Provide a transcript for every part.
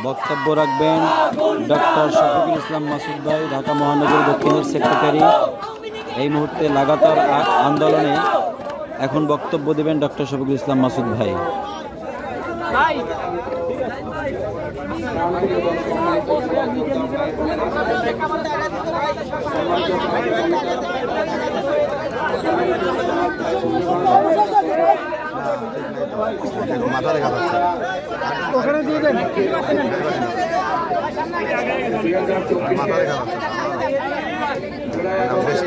বক্তব্য রাখবেন ডক্টর শফিকুল ইসলাম মাসুদ ভাই, ঢাকা মহানগর দক্ষিণের সেক্রেটারি। এই মুহূর্তে লাগাতার আন্দোলনে এখন বক্তব্য দেবেন ডক্টর শফিকুল ইসলাম মাসুদ ভাই। মাথা দেখা যাচ্ছে ওখানে দিয়ে দেন, মাথা দেখা যাচ্ছে বেশি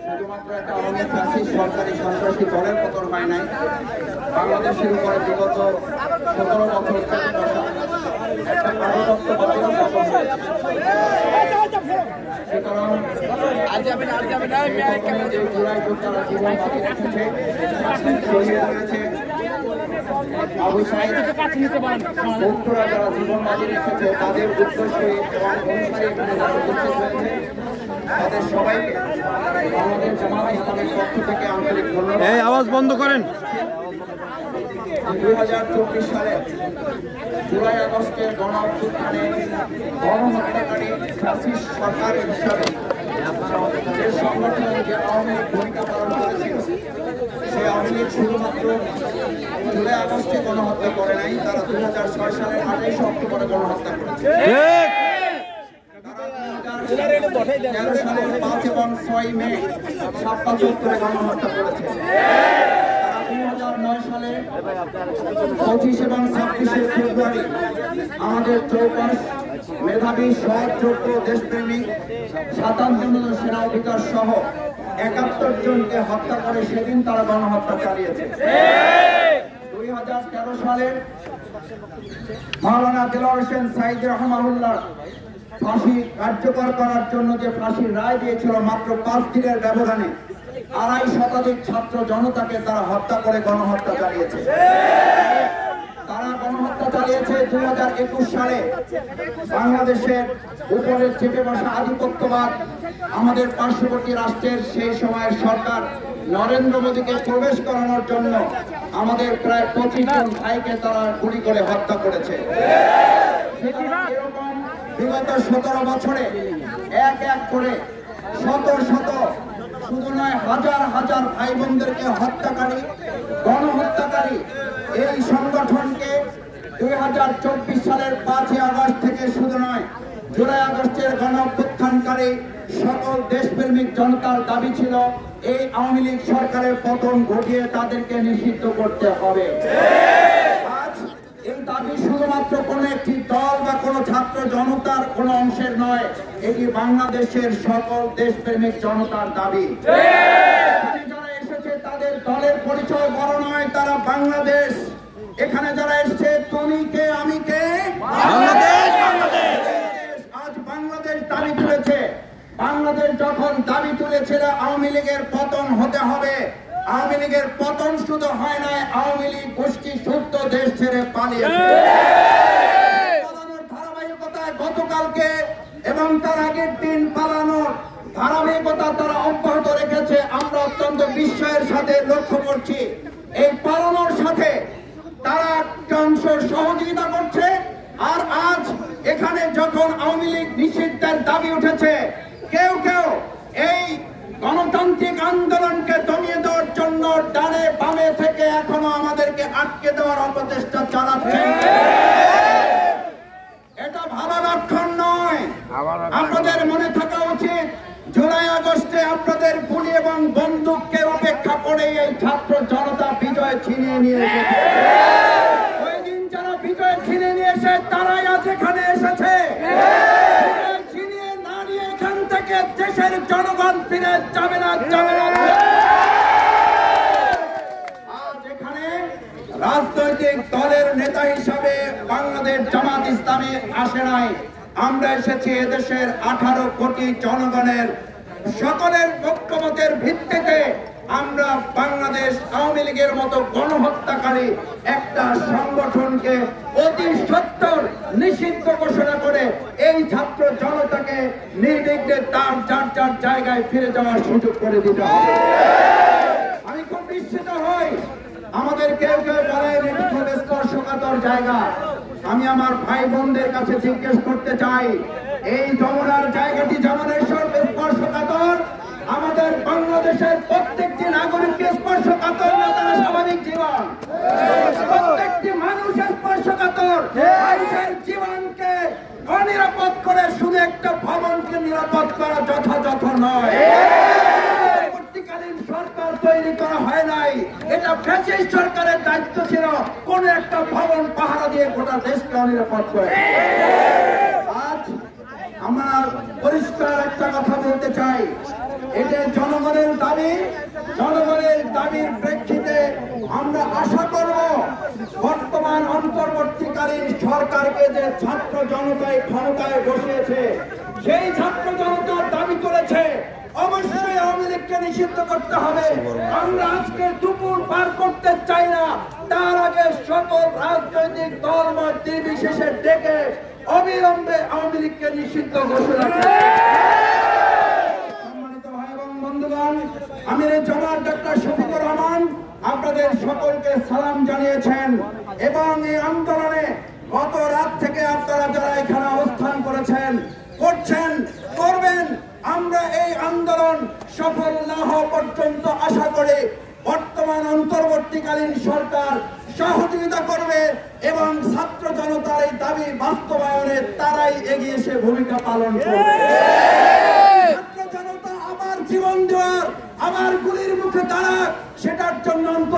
শুধুমাত্র একটা সরকারি সন্ত্রাসী দলের পতন হয় নাই, বাংলাদেশের উপরে বিগত 17 বছর একটা গণতন্ত্র পতন হয়েছে। সুতরাং জুলাই যোদ্ধারা জীবন বাজি রেখেছে, শহীদ হয়েছে, আবু সাঈদ বন্ধুরা যারা জীবন বাজি রেখেছে তাদের উদ্দেশ্যে এবং অনুসারী এখানে যারা উপস্থিত হয়েছে তাদের সবাইকে বাংলাদেশ জামাত ইসলামের পক্ষ থেকে আন্তরিক ধন্যবাদ। এই আওয়াজ বন্ধ করেন। 2024 সালে জুলাই আগস্টের গণ অভ্যুত্থানে গণহত্যাকারী ফ্যাসিস্ট সরকার হিসাবে যে সংগঠন যে আওয়ামী লীগ ভূমিকা পালন করেছিল, সেই আওয়ামী লীগ শুধুমাত্র জুলাই আগস্টে গণহত্যা করে নাই, তারা 2006 সালের 28 অক্টোবরে গণহত্যা করেছে। 2013 সালের 5 এবং 6 মে শাপলা চত্বরে গণহত্যা করেছে। 2009 সালে 25 এবং 26 ফেব্রুয়ারি আমাদের চৌপাশ মেধাবী সৎ যোগ্য দেশপ্রেমিক 57 জন সেনা অধিকার সহ 71 জনকে হত্যা করে সেদিন তারা গণহত্যা চালিয়েছে। 2013 সালে মাওলানা দেলোয়ার হোসেন সাঈদ রাহমাহুল্লাহ ফাঁসি কার্যকর করার জন্য যে ফাঁসির রায় দিয়েছিল, মাত্র 5 দিনের ব্যবধানে 2.5 শতাধিক ছাত্র জনতাকে তারা হত্যা করে গণহত্যা চালিয়েছে। তারা গণহত্যা চালিয়েছে 2021 সালে বাংলাদেশের উপরে চেপে বসা আধিপত্যবাদ আমাদের পার্শ্ববর্তী রাষ্ট্রের সেই সময়ের সরকার নরেন্দ্র মোদীকে প্রবেশ করানোর জন্য আমাদের প্রায় 25 জন ভাইকে তারা গুলি করে হত্যা করেছে। এরকম বিগত 17 বছরে এক এক করে শত শত, শুধু নয় হাজার হাজার ভাই বোনদেরকে হত্যাকারী গণহত্যাকারী এই সংগঠনকে 2024 সালের 5 আগস্ট থেকে শুধু নয় জুলাই আগস্টের গণ অভ্যুত্থানকারী সকল দেশপ্রেমিক জনতার দাবি ছিল এই আওয়ামী লীগ সরকারের পতন ঘটিয়ে তাদেরকে নিষিদ্ধ করতে হবে। আজ এই দাবি শুধুমাত্র কোনো একটি দল বা কোনো ছাত্র জনতার কোনো অংশের নয়, এটি বাংলাদেশের সকল দেশপ্রেমিক জনতার দাবি। এখানে যারা এসেছে তাদের দলের পরিচয় বড় নয়, তারা বাংলাদেশ। এখানে যারা এসেছে তুমি কে আমি কে, আজ বাংলাদেশ দাবি তুলেছে। বাংলাদেশ যখন দাবি তুলেছিল আওয়ামী লীগের পতন হতে হবে, আওয়ামী লীগের পতন শুধু হয় নাই, আওয়ামী লীগ গোষ্ঠী শুদ্ধ দেশ ছেড়ে পালিয়েছে। পালানোর ধারাবাহিকতায় গতকালকে এবং তার আগের দিন পালানোর ধারাবাহিকতা তারা অব্যাহত রেখেছে। আমরা অত্যন্ত বিস্ময়ের সাথে লক্ষ্য করছি এই পালানোর সাথে তারা অংশ সহযোগিতা করছে। আর আজ এখানে যখন আওয়ামী লীগ নিষিদ্ধের দাবি উঠেছে, কেউ কেউ এই গণতান্ত্রিক আন্দোলনকে দমিয়ে দেওয়ার জন্য ডানে বামে থেকে এখনো আমাদেরকে আটকে দেওয়ার অপচেষ্টা চালাচ্ছে। এটা ভালো লক্ষণ নয়। আপনাদের মনে থাকা উচিত জুলাই আগস্টে আপনাদের গুলি এবং বন্দুককে উপেক্ষা করে এই ছাত্র জনতা বিজয় ছিনিয়ে নিয়ে এসেছে। ওই দিন যারা বিজয় ছিনিয়ে নিয়ে এসে তারাই আজ এখানে এসেছে। ছিনিয়ে না নিয়ে এখান থেকে দেশের জনগণ ফিরে যাবে না, যাবে না। আজ এখানে রাজনৈতিক দলের নেতা হিসাবে বাংলাদেশ জামাত ইসলামী আসে নাই, আমরা এসেছি এদেশের 18 কোটি জনগণের সকলের ঐক্যমতের ভিত্তিতে আমরা বাংলাদেশ আওয়ামী লীগের মতো গণহত্যাকারী একটা সংগঠনকে অতি সত্বর নিষিদ্ধ ঘোষণা করে এই ছাত্র জনতাকে নির্বিঘ্নে তার যার যার জায়গায় ফিরে যাওয়ার সুযোগ করে দিতে হবে। আমি খুব নিশ্চিত হই, আমাদের কেউ কেউ বলেন এটি খুব স্পর্শকাতর জায়গা। আমি আমার ভাই বোনদের কাছে জিজ্ঞেস করতে চাই, এই যমুনার জায়গাটি যেমন স্পর্শকাতর, আমাদের বাংলাদেশের প্রত্যেকটি নাগরিককে স্পর্শকাতর না তারা স্বাভাবিক জীবন, প্রত্যেকটি মানুষ স্পর্শকাতর। মানুষের জীবনকে অনিরাপদ করে শুধু একটা ভবনকে নিরাপদ করা যথাযথ নয়। পরবর্তীকালীন সরকার তৈরি করা হয় নাই, এটা ফ্যাসিস্ট সরকারের দায়িত্ব ছিল কোন একটা ভবন পাহারা দিয়ে গোটা দেশকে অনিরাপদ করে। আজ আমরা পরিষ্কার একটা কথা বলতে চাই, এটা জনগণের দাবি। জনগণের দাবির প্রেক্ষিতে আমরা আশা করব বর্তমান অন্তর্বর্তীকালীন সরকারকে যে ছাত্র জনতায় ক্ষমতায় বসিয়েছে, সেই ছাত্র জনতার দাবি করেছে অবশ্যই আওয়ামী লীগকে নিষিদ্ধ করতে হবে। আমরা আজকে দুপুর পার করতে চাই না, তার আগে সকল রাজনৈতিক দল মত নির্বিশেষে ডেকে অবিলম্বে আওয়ামী লীগকে নিষিদ্ধ ঘোষণা করে। সম্মানিত ভাই এবং বন্ধুগণ, আমিরের জনাব ডক্টর শফিকুর রহমান আপনাদের সকলকে সালাম জানিয়েছেন এবং এই আন্দোলনে গত রাত থেকে আপনারা যারা এখানে অবস্থান করেছেন, করছেন, করবেন, আমরা এই আন্দোলন সফল না হওয়া পর্যন্ত আশা করি বর্তমান অন্তর্বর্তীকালীন সরকার সহযোগিতা করবে এবং ছাত্র জনতার এই দাবি বাস্তবায়নে তারাই এগিয়ে এসে ভূমিকা পালন করবে। ছাত্র জনতা আবার জীবন দেওয়ার, আবার গুলির মুখে দাঁড়াক, সেটার জন্য